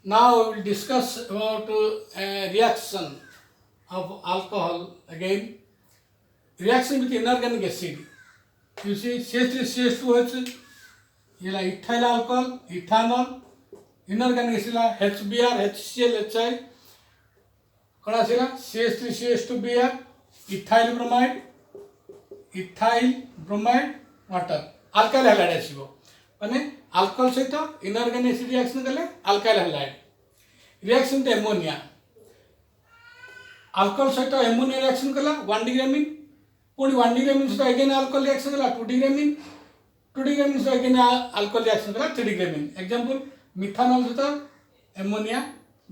Now we will discuss about reaction of alcohol again. Reaction with inorganic acid. You see CH3CH2OH, ये ला ethyl alcohol, ethanol, inorganic acid ला HBr, HCl, HI, कौन आसेला CH3CH2Br, ethyl bromide, water. Alkyl halide आसीबो. माने alcohol सहित inorganic acid reaction कले alkyl halide reaction तो ammonia alcohol सहित ammonia reaction कला 1 degree amine पुणी 1 degree amine सहित अगेन अल्कोहल रिएक्शन कला 2 डिग्री अमीन 2 डिग्री अमीन सहित अगेन अल्कोहल रिएक्शन कला 3 डिग्री अमीन एग्जांपल मिथानॉल सहित एमोनिया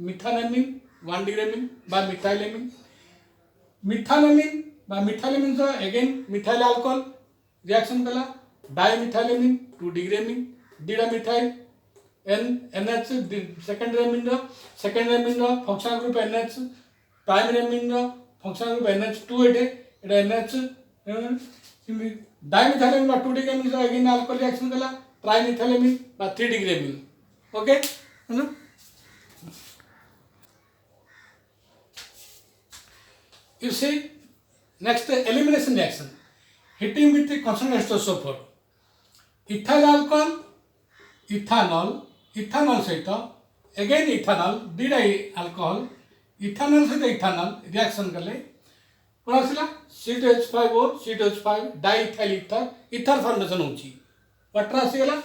मिथानअमीन 1 डिग्री अमीन बा मिथाइलअमीन मिथानअमीन बा मिथाइलअमीन सहित अगेन मिथाइल अल्कोहल रिएक्शन कला dimethylamine 2 degree amine dimethyl NH secondary amine functional group NH primary amine functional group NH2 एटा NH dimethylamine 2 degree amine again alcohol reaction कला trimethylamine 3 degree amine okay you see next elimination reaction heating with the concentration of sulfur ethyl alcohol ethanol सहित again ethanol डिडाई alcohol ethanol सहित ethanol reaction कले कौन आसला C2H5O C2H5 diethyl ether formation होची water आसीगला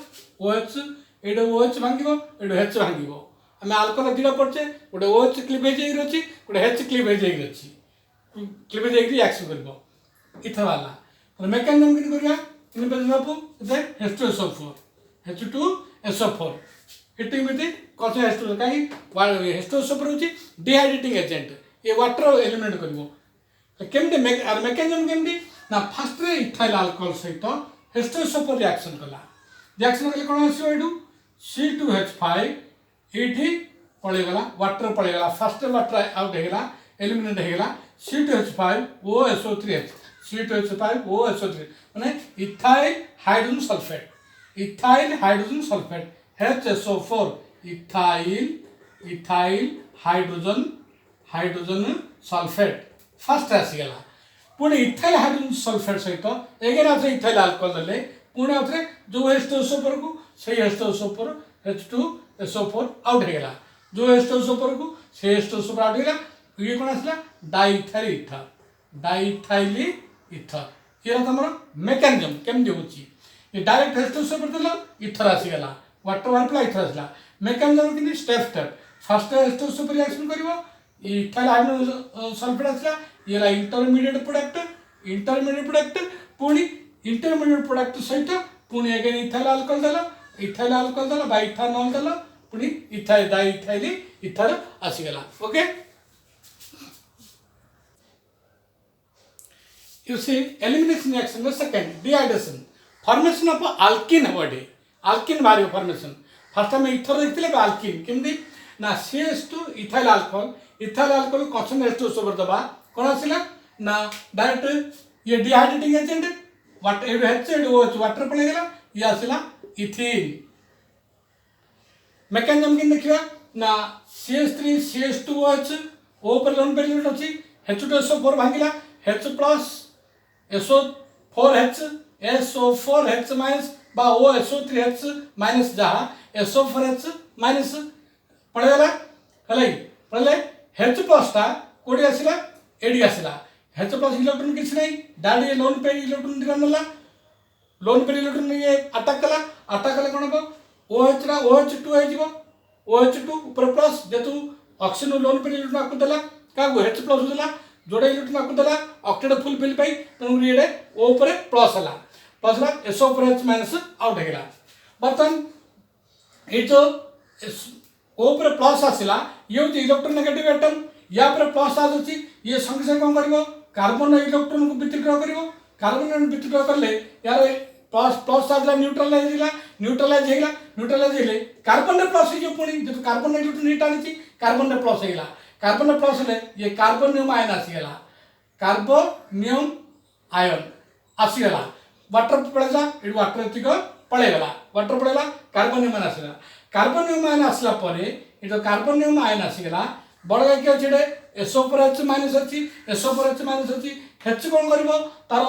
OH एडो OH भांगिबो एडो H भांगिबो हमें alcohol दिडा पड़चे गोटे OH cleavage हेइ रछि गोटे H क्लीवेज हेइ रछि क्लीवेज हेइ रिएक्शन करबो इथर वाला तो मेकानिज्म किन करिया इन पे H2SO4 H2SO4 hitting with concentration कहीं H2SO4 होची डिहाइड्रेटिंग एजेंट ये वाटर एलिमिनेट करबो केमते मेकानिज्म केमती ना फर्स्ट रे इथाइल अल्कोहल सहित H2SO4 रिएक्शन कले कोन आसीबो एडू C2H5 एठी पळे गला वाटर पळे गला फर्स्ट वाटर आउट हे गला एलिमिनेट हे गला C2H5 OSO3H C2H5OSO3 माने ethyl hydrogen sulphate HSO4 ethyl hydrogen sulphate first आसीगला पुणे इथाइल हाइड्रोजन सल्फेट सहित एगेन आथरे इथाइल अल्कोहल देले पुणे आथरे जो H2SO4 को सही H2SO4 H2SO4 आउट हे गला जो H2SO4 को सही H2SO4 आउट हे गला ये कोन आसला डाइइथाइल ईथर ये हमर मेकानिज्म केमदि होची ये डायरेक्ट H2SO4 देला ईथर आसीगला वाटर वापला ईथर आसला मेकानिज्म किनि स्टेप फर्स्ट H2SO4 रिएक्शन करिवो इथाइल हाइड्रोजन सल्फेट आसला ये ला इंटरमीडिएट प्रोडक्ट पुणी इंटरमीडिएट प्रोडक्ट सहित पुणी अगेन इथाइल अल्कोहल देला बा इथानॉल देला पुणी इथाइल डाइइथाइल ईथर आसीगला okay you see elimination reaction the second dehydration formation of alkene body alkene बारे formation first हम ether देखथिले alkene केमदी ना CH2 ethyl alcohol concentration H2SO4 दबा कोन आसिला ना डायरेक्ट ये dehydrating agent water H OH water पळे गेला ये आसिला इथीन मेकानिज्म किन देखिबा ना CH3 CH2OH O पर लोन पेरियड अछि H2SO4 भागिला H plus SO4H minus बा OSO3H माइनस जहाँ SO4H माइनस पड़ेगा हलाई पड़े H प्लस टा कोडी आसिला एडी आसिला H प्लस इलेक्ट्रॉन किछ नहीं डाडी लोन पे इलेक्ट्रॉन दिगनला लोन पे इलेक्ट्रॉन ये अटैक कला कोन हो OH रा OH2 है जीवो OH2 ऊपर प्लस जेतु ऑक्सीजन लोन पे इलेक्ट्रॉन आकु देला का H प्लस देला जोड़े इलेक्ट्रॉन आकु देला ऑक्टेट फुल फिल पाई तनु रिएडे ओ ऊपर प्लस हला SO4H माइनस आउट हेगला बर्तन ए जो ओ ऊपर प्लस आसिला ये होती इलेक्ट्रोनेगेटिव एटम या पर प्लस आ जाची ये संगे संगे कोन करिवो कार्बन इलेक्ट्रॉन को विथड्रॉ करिवो कार्बन विथड्रॉ करले यार प्लस चार्ज न्यूट्रलाइज हेले कार्बन रे प्लस जो पुणी जो कार्बन इलेक्ट्रॉन हीट आनी कार्बन रे प्लस हेगला कार्बन रे प्लस हेले ये कार्बोनियम आयन आसीगला कार्बोनियम आयन आसीगला वाटर पड़ेगा ये वाटर एतिक पड़ेगला वाटर पड़ेगा कार्बोनियम आयन आसीगला कार्बोनियम आयन आसला परे ये तो कार्बोनियम आयन आसीगला बड़ गायक अच्छे SO पर H माइनस अच्छी SO पर H माइनस अच्छी H कौन कर तार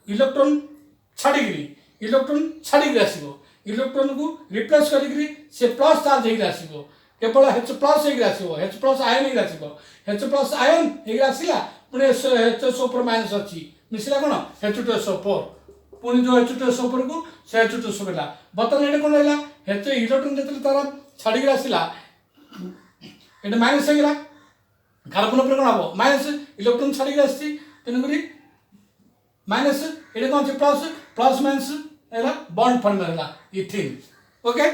इलेक्ट्रोन छाड़ी आसो इलेक्ट्रोन को रिप्लेस करी से प्लस चार्ज हो आसो केवल H प्लस हो H प्लस आयन हो H प्लस आयन हो आसला पुणी SO पर माइनस अच्छी मिसला कौन H2SO4 पुणी जो H2SO4 को से H2SO मिला बर्तमान ये कौन रहा H इलेक्ट्रोन जो तार छाड़ी आसला ये माइनस हो कार्बन पर कौन हम माइनस इलेक्ट्रोन छाड़ी आसी तेणुक माइनस ये कौन प्लस प्लस माइनस है बॉन्ड फॉर्म है इथिन ओके।